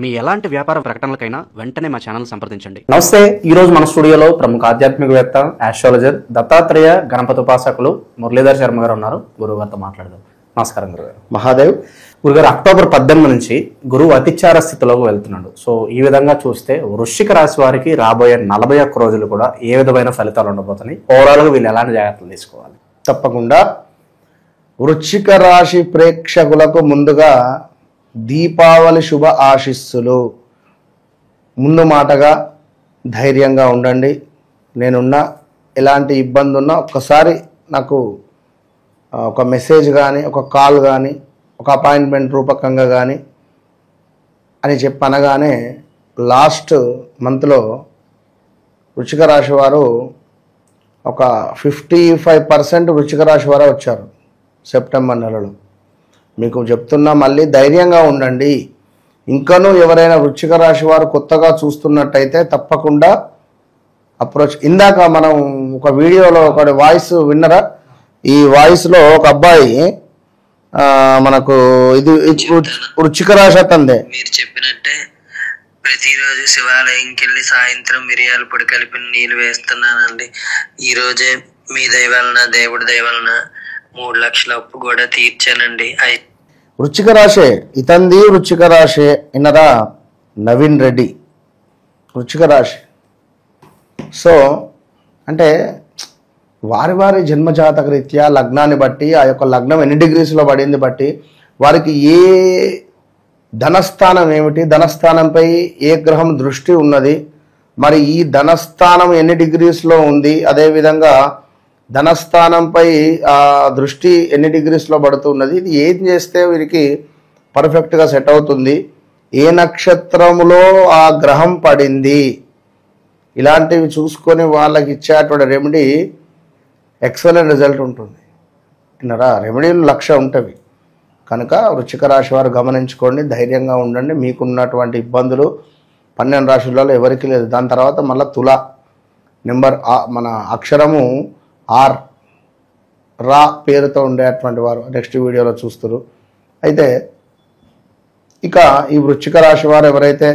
మీ ఎలాంటి వ్యాపార ప్రకటనలకైనా వెంటనే మా ఛానల్ సంప్రదించండి. నమస్తే. ఈరోజు మన స్టూడియోలో ప్రముఖ ఆధ్యాత్మికవేత్త, ఆస్ట్రాలజర్, దత్తాత్రేయ గణపతి ఉపాసకులు మురళీధర్ శర్మ గారు ఉన్నారు. గురువు గారితో మాట్లాడదాం. నమస్కారం గురుగారు. మహాదేవ్. గురుగారు, అక్టోబర్ 18 నుంచి గురువు అతిచార స్థితిలోకి వెళ్తున్నాడు. సో ఈ విధంగా చూస్తే వృశ్చిక రాశి వారికి రాబోయే 41 రోజులు కూడా ఏ విధమైన ఫలితాలు ఉండబోతున్నాయి? ఓవరాల్గా వీళ్ళు ఎలాంటి జాగ్రత్తలు తీసుకోవాలి? తప్పకుండా వృశ్చిక రాశి ప్రేక్షకులకు ముందుగా దీపావళి శుభ ఆశీస్సులు. ముందు మాటగా ధైర్యంగా ఉండండి. నేనున్నా, ఎలాంటి ఇబ్బంది ఉన్నా ఒక్కసారి నాకు ఒక మెసేజ్ కానీ, ఒక కాల్ కానీ, ఒక అపాయింట్మెంట్ రూపకంగా కానీ అని చెప్పనగానే లాస్ట్ మంత్లో వృశ్చిక రాశి వారు ఒక 55% వృశ్చిక రాశి వారే వచ్చారు సెప్టెంబర్ నెలలో. మీకు చెప్తున్నా, మళ్ళీ ధైర్యంగా ఉండండి. ఇంకనూ ఎవరైనా వృశ్చిక రాశి వారు కొత్తగా చూస్తున్నట్టయితే తప్పకుండా అప్రోచ్. ఇందాక మనం ఒక వీడియోలో ఒక వాయిస్ విన్నరా? ఈ వాయిస్లో ఒక అబ్బాయి మనకు ఇది వృశ్చిక రాశి అతందే. మీరు చెప్పినట్టే ప్రతిరోజు శివాలయంకి వెళ్ళి సాయంత్రం మిరియాల పొడి కలిపిన నీళ్ళు వేస్తున్నానండి. ఈ రోజే మీ దయ వలన, దేవుడి దయ వలన 3 లక్షల అప్పు కూడా తీర్చానండి. వృశ్చిక రాశి ఇతంది, వృశ్చిక రాశి ఇన్నరా నవీన్ రెడ్డి వృశ్చిక రాశి. సో అంటే వారి వారి జన్మజాతక రీత్యా లగ్నాన్ని బట్టి, ఆ యొక్క లగ్నం ఎన్ని డిగ్రీస్లో పడింది బట్టి వారికి ఏ ధనస్థానం ఏమిటి, ధనస్థానంపై ఏ గ్రహం దృష్టి ఉన్నది, మరి ఈ ధనస్థానం ఎన్ని డిగ్రీస్లో ఉంది, అదేవిధంగా ధనస్థానంపై ఆ దృష్టి ఎన్ని డిగ్రీస్లో పడుతున్నది, ఇది ఏం చేస్తే వీరికి పర్ఫెక్ట్గా సెట్ అవుతుంది, ఏ నక్షత్రములో ఆ గ్రహం పడింది, ఇలాంటివి చూసుకొని వాళ్ళకి ఇచ్చేటువంటి రెమెడీ ఎక్సలెంట్ రిజల్ట్ ఉంటుంది. విన్నారా? రెమెడీలు 1,00,000 ఉంటవి. కనుక వృశ్చిక రాశి వారు గమనించుకోండి, ధైర్యంగా ఉండండి. మీకున్నటువంటి ఇబ్బందులు 12 రాశులలో ఎవరికి లేదు. దాని తర్వాత మళ్ళీ తుల నెంబర్, మన అక్షరము ఆర్, రా పేరుతో ఉండేటువంటి వారు నెక్స్ట్ వీడియోలో చూస్తారు. అయితే ఇక ఈ వృశ్చిక రాశి వారు ఎవరైతే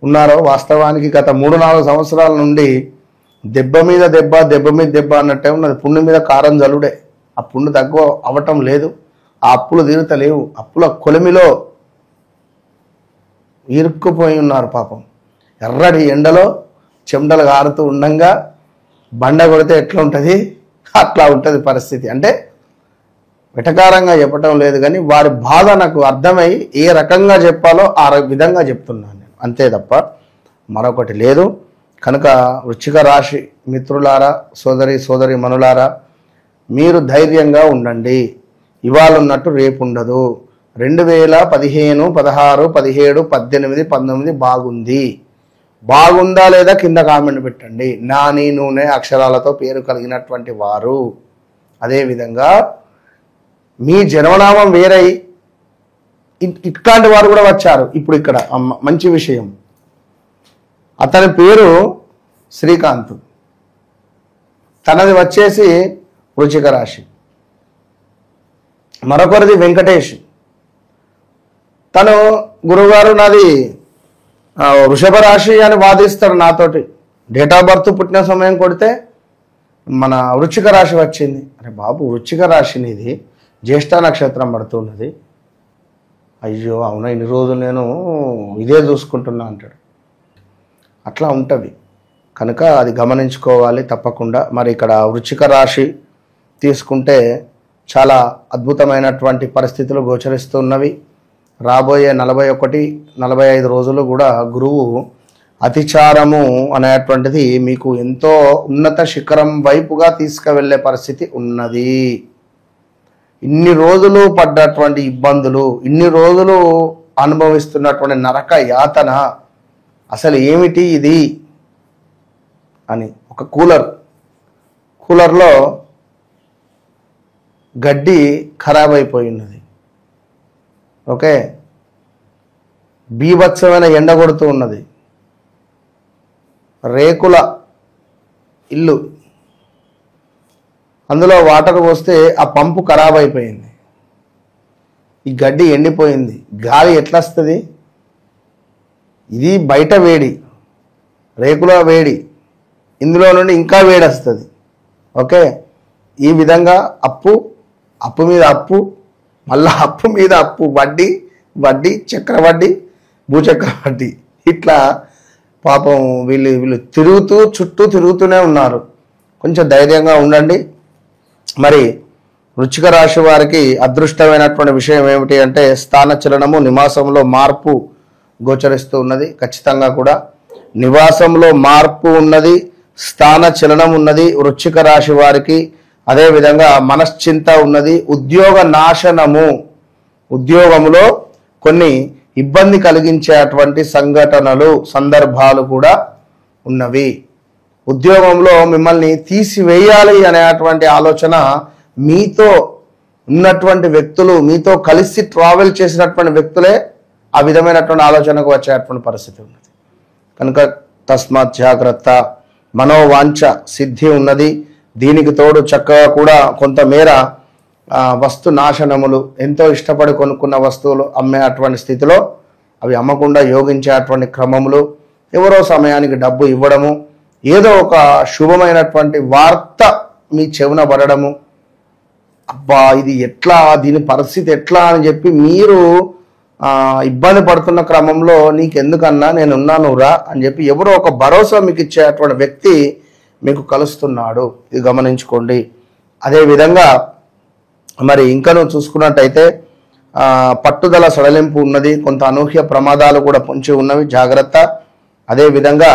ఉన్నారో, వాస్తవానికి గత 3-4 సంవత్సరాల నుండి దెబ్బ మీద దెబ్బ, దెబ్బ మీద దెబ్బ అన్నట్టే ఉన్నది. పుండు మీద కారం జలుడే. ఆ పుండు తక్కువ అవ్వటం లేదు. ఆ అప్పులు తీరుతలేవు. అప్పుల కొలిమిలో ఇరుక్కుపోయి ఉన్నారు పాపం. ఎర్రటి ఎండలో చెమటలు కారుతూ ఉండంగా బండ కొడితే ఎట్లా ఉంటుంది, అట్లా ఉంటుంది పరిస్థితి. అంటే వెటకారంగా చెప్పటం లేదు, కానీ వారి బాధ నాకు అర్థమై ఏ రకంగా చెప్పాలో ఆ విధంగా చెప్తున్నాను నేను, అంతే తప్ప మరొకటి లేదు. కనుక వృశ్చిక రాశి మిత్రులారా, సోదరి మనులారా, మీరు ధైర్యంగా ఉండండి. ఇవాళ ఉన్నట్టు రేపు ఉండదు. 2015, 16, 17, 18, 19 బాగుంది. బాగుందా లేదా కింద కామెంట్ పెట్టండి. నాని నూనె అక్షరాలతో పేరు కలిగినటువంటి వారు, అదేవిధంగా మీ జన్మనామం వేరై ఇట్లాంటి వారు కూడా వచ్చారు. ఇప్పుడు ఇక్కడ మంచి విషయం, అతని పేరు శ్రీకాంత్, తనది వచ్చేసి వృశ్చిక రాశి. మరొకరిది వెంకటేష్, తను గురువుగారు నాది వృషభ రాశి అని వాదిస్తాడు నాతోటి. డేట్ ఆఫ్ బర్త్ పుట్టిన సమయం కొడితే మన వృశ్చిక రాశి వచ్చింది. అరే బాబు, వృశ్చిక రాశి నీది జ్యేష్ఠ నక్షత్రం పడుతున్నది. అయ్యో అవునా, ఇన్ని రోజులు నేను ఇదే చూసుకుంటున్నా అంటాడు. అట్లా ఉంటుంది. కనుక అది గమనించుకోవాలి తప్పకుండా. మరి ఇక్కడ వృశ్చిక రాశి తీసుకుంటే చాలా అద్భుతమైనటువంటి పరిస్థితులు గోచరిస్తున్నవి. రాబోయే 41-45 రోజులు కూడా గురువు అతిచారము అనేటువంటిది మీకు ఎంతో ఉన్నత శిఖరం వైపుగా తీసుకువెళ్ళే పరిస్థితి ఉన్నది. ఇన్ని రోజులు పడ్డటువంటి ఇబ్బందులు, ఇన్ని రోజులు అనుభవిస్తున్నటువంటి నరక యాతన అసలు ఏమిటి ఇది అని, ఒక కూలర్లో గడ్డి ఖరాబ్ అయిపోయినది. ఓకే, బీభత్సమైన ఎండ కొడుతూ ఉన్నది. రేకుల ఇల్లు, అందులో వాటర్ పోస్తే ఆ పంపు ఖరాబ్ అయిపోయింది. ఈ గడ్డి ఎండిపోయింది. గాలి ఎట్లా వస్తుంది? ఇది బయట వేడి, రేకుల వేడి, ఇందులో నుండి ఇంకా వేడి వస్తుంది. ఓకే, ఈ విధంగా అప్పు మీద అప్పు, మళ్ళా అప్పు మీద అప్పు, వడ్డీ చక్రవడ్డీ, భూచక్రవడ్డీ, ఇట్లా పాపం వీళ్ళు చుట్టూ తిరుగుతూనే ఉన్నారు. కొంచెం ధైర్యంగా ఉండండి. మరి వృశ్చిక రాశి వారికి అదృష్టమైనటువంటి విషయం ఏమిటి అంటే స్థానచలనము, నివాసంలో మార్పు గోచరిస్తూ ఉన్నది. ఖచ్చితంగా కూడా నివాసంలో మార్పు ఉన్నది, స్థానచలనం ఉన్నది వృశ్చిక రాశి వారికి. అదేవిధంగా మనశ్చింత ఉన్నది. ఉద్యోగ నాశనము, ఉద్యోగంలో కొన్ని ఇబ్బంది కలిగించేటువంటి సంఘటనలు, సందర్భాలు కూడా ఉన్నవి. ఉద్యోగంలో మిమ్మల్ని తీసివేయాలి అనేటువంటి ఆలోచన, మీతో ఉన్నటువంటి వ్యక్తులు, మీతో కలిసి ట్రావెల్ చేసినటువంటి వ్యక్తులే ఆ విధమైనటువంటి ఆలోచనకు వచ్చేటువంటి పరిస్థితి ఉన్నది. కనుక తస్మాత్ జాగ్రత్త. మనోవాంఛ సిద్ధి ఉన్నది. దీనికి తోడు చక్కగా కూడా కొంతమేర వస్తు నాశనములు, ఎంతో ఇష్టపడి కొనుక్కున్న వస్తువులు అమ్మే అటువంటి స్థితిలో అవి అమ్మకుండా యోగించేటువంటి క్రమములు, ఎవరో సమయానికి డబ్బు ఇవ్వడము, ఏదో ఒక శుభమైనటువంటి వార్త మీ చెవున పడడము, అబ్బా ఇది ఎట్లా, దీని పరిస్థితి ఎట్లా అని చెప్పి మీరు ఇబ్బంది పడుతున్న క్రమంలో నీకెందుకన్నా నేనున్నాను రా అని చెప్పి ఎవరో ఒక భరోసా మీకు ఇచ్చేటువంటి వ్యక్తి మీకు కలుస్తున్నాడు. ఇది గమనించుకోండి. అదేవిధంగా మరి ఇంకనూ చూసుకున్నట్టయితే పట్టుదల సడలింపు ఉన్నది. కొంత అనూహ్య ప్రమాదాలు కూడా పొంచి ఉన్నవి, జాగ్రత్త. అదేవిధంగా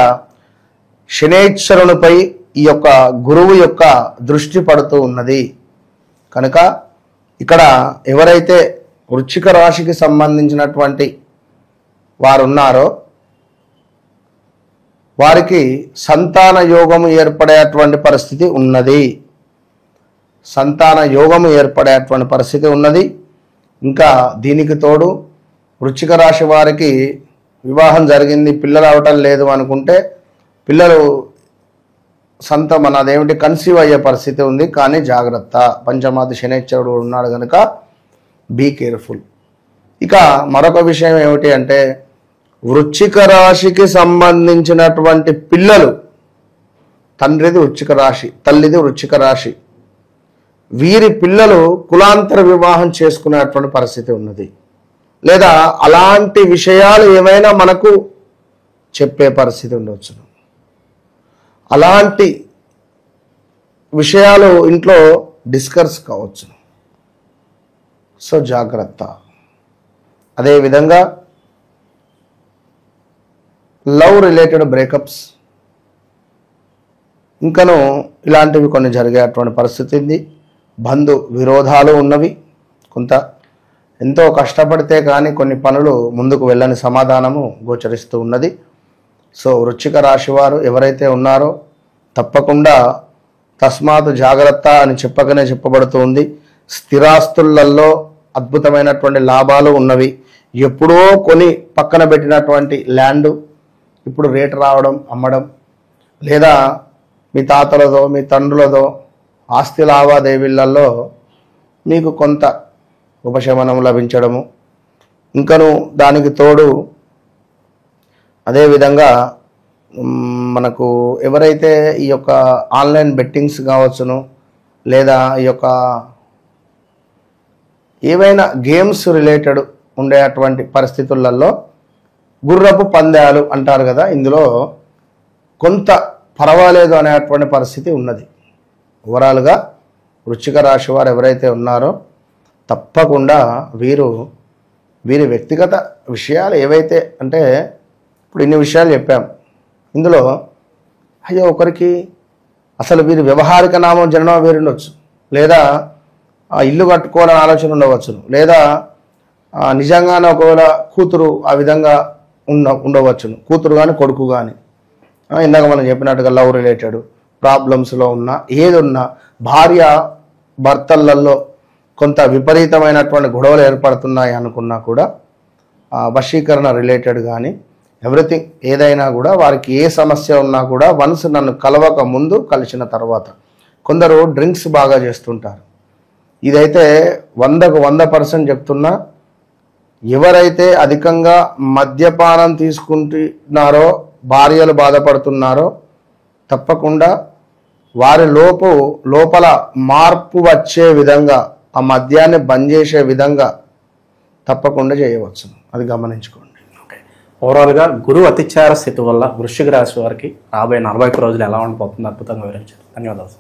శనేశ్వరునిపై ఈ యొక్క గురువు యొక్క దృష్టి పడుతూ ఉన్నది. కనుక ఇక్కడ ఎవరైతే వృశ్చిక రాశికి సంబంధించినటువంటి వారు ఉన్నారో వారికి సంతాన యోగము ఏర్పడేటువంటి పరిస్థితి ఉన్నది. సంతాన యోగము ఏర్పడేటువంటి పరిస్థితి ఉన్నది. ఇంకా దీనికి తోడు వృశ్చిక రాశి వారికి వివాహం జరిగింది, పిల్లలు అవటం లేదు అనుకుంటే పిల్లలు మనదేమిటి కన్సీవ్ అయ్యే పరిస్థితి ఉంది. కానీ జాగ్రత్త, పంచమాది శనేశ్వరుడు ఉన్నాడు కనుక బీ కేర్ఫుల్. ఇక మరొక విషయం ఏమిటి అంటే వృశ్చిక రాశికి సంబంధించినటువంటి పిల్లలు, తండ్రిది వృశ్చిక రాశి, తల్లిది వృశ్చిక రాశి, వీరి పిల్లలు కులాంతర వివాహం చేసుకునేటువంటి పరిస్థితి ఉన్నది. లేదా అలాంటి విషయాలు ఏమైనా మనకు చెప్పే పరిస్థితి ఉండవచ్చును. అలాంటి విషయాలు ఇంట్లో డిస్కస్ కావచ్చు. సో జాగ్రత్త. అదేవిధంగా లవ్ రిలేటెడ్ బ్రేకప్స్ ఇంకను ఇలాంటివి కొన్ని జరిగేటువంటి పరిస్థితి ఉంది. బంధు విరోధాలు ఉన్నవి. కొంత ఎంతో కష్టపడితే కానీ కొన్ని పనులు ముందుకు వెళ్ళని సమాధానము గోచరిస్తూ ఉన్నది. సో వృశ్చిక రాశి వారు ఎవరైతే ఉన్నారో తప్పకుండా తస్మాత్ జాగ్రత్త అని చెప్పకనే చెప్పబడుతూ ఉంది. స్థిరాస్తులలో అద్భుతమైనటువంటి లాభాలు ఉన్నవి. ఎప్పుడో కొని పక్కన పెట్టినటువంటి ల్యాండ్ ఇప్పుడు రేటు రావడం, అమ్మడం, లేదా మీ తాతలదో మీ తండ్రులదో ఆస్తి లావాదేవీలలో మీకు కొంత ఉపశమనం లభించడము. ఇంకను దానికి తోడు అదేవిధంగా మనకు ఎవరైతే ఈ యొక్క ఆన్లైన్ బెట్టింగ్స్ కావచ్చును, లేదా ఈ యొక్క ఏవైనా గేమ్స్ రిలేటెడ్ ఉండేటువంటి పరిస్థితులలో గుర్రపు పందాలు అంటారు కదా, ఇందులో కొంత పర్వాలేదు అనేటువంటి పరిస్థితి ఉన్నది. ఓవరాల్గా వృశ్చిక రాశి వారు ఎవరైతే ఉన్నారో తప్పకుండా వీరి వ్యక్తిగత విషయాలు ఏవైతే అంటే ఇప్పుడు ఇన్ని విషయాలు చెప్పాం. ఇందులో అయ్యో ఒకరికి అసలు వీరి వ్యవహారిక నామం జననం వేరు ఉండవచ్చు, లేదా ఇల్లు కట్టుకోవాలని ఆలోచన ఉండవచ్చును, లేదా నిజంగానే ఒకవేళ కూతురు ఆ విధంగా ఉండవచ్చును, కూతురు కానీ కొడుకు కానీ. ఇందాక మనం చెప్పినట్టుగా లవ్ రిలేటెడ్ ప్రాబ్లమ్స్లో ఉన్న ఏది ఉన్నా, భార్య భర్తలలో కొంత విపరీతమైనటువంటి గొడవలు ఏర్పడుతున్నాయి అనుకున్నా కూడా వశీకరణ రిలేటెడ్ కానీ ఎవ్రీథింగ్ ఏదైనా కూడా వారికి ఏ సమస్య ఉన్నా కూడా వన్స్ నన్ను కలవక ముందు కలిసిన తర్వాత. కొందరు డ్రింక్స్ బాగా చేస్తుంటారు. ఇదైతే 100% చెప్తున్నా, ఎవరైతే అధికంగా మద్యపానం తీసుకుంటున్నారో, భార్యలు బాధపడుతున్నారో, తప్పకుండా వారి లోపల మార్పు వచ్చే విధంగా, ఆ మద్యాన్ని బంద్ చేసే విధంగా తప్పకుండా చేయవచ్చు. అది గమనించుకోండి. ఓకే, ఓవరాల్గా గురువు అతిచార స్థితి వల్ల వృశ్చిక రాశి వారికి రాబోయే 41 రోజులు ఎలా ఉండబోతుంది అద్భుతంగా వివరించారు. ధన్యవాదాలు.